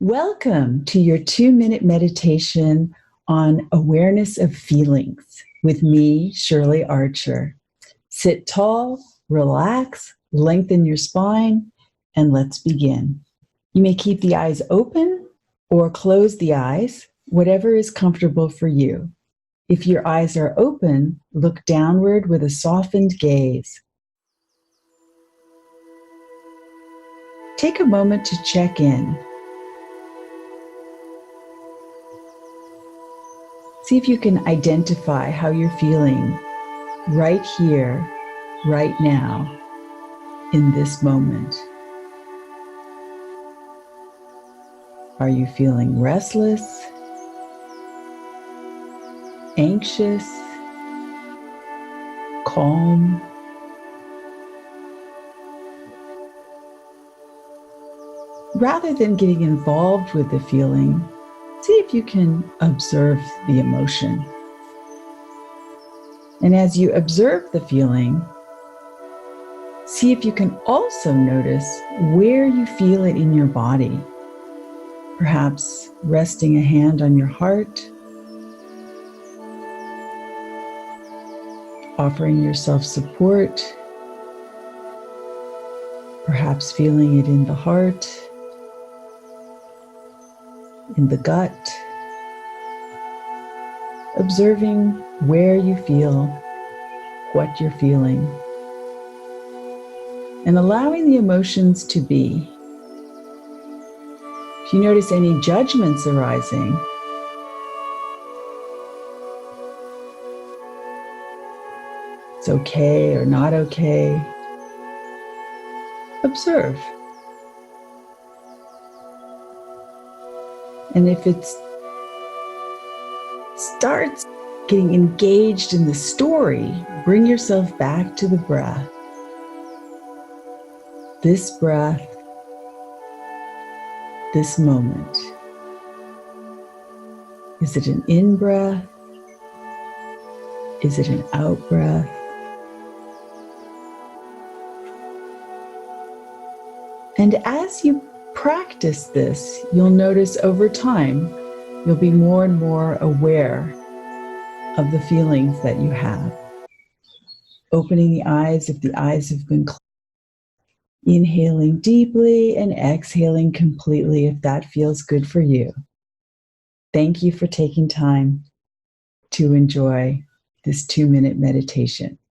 Welcome to your 2-minute meditation on awareness of feelings with me, Shirley Archer. Sit tall, relax, lengthen your spine, and let's begin. You may keep the eyes open or close the eyes, whatever is comfortable for you. If your eyes are open, look downward with a softened gaze. Take a moment to check in. See if you can identify how you're feeling right here, right now, in this moment. Are you feeling restless, anxious, calm? Rather than getting involved with the feeling, see if you can observe the emotion. And as you observe the feeling, see if you can also notice where you feel it in your body. Perhaps resting a hand on your heart, offering yourself support, perhaps feeling it in the heart, in the gut, observing where you feel, what you're feeling, and allowing the emotions to be. If you notice any judgments arising, it's okay or not okay, observe. And if it starts getting engaged in the story, bring yourself back to the breath. This breath, this moment. Is it an in-breath? Is it an out-breath? And as you practice this, you'll notice over time, you'll be more and more aware of the feelings that you have. Opening the eyes if the eyes have been closed. Inhaling deeply and exhaling completely if that feels good for you. Thank you for taking time to enjoy this 2-minute meditation.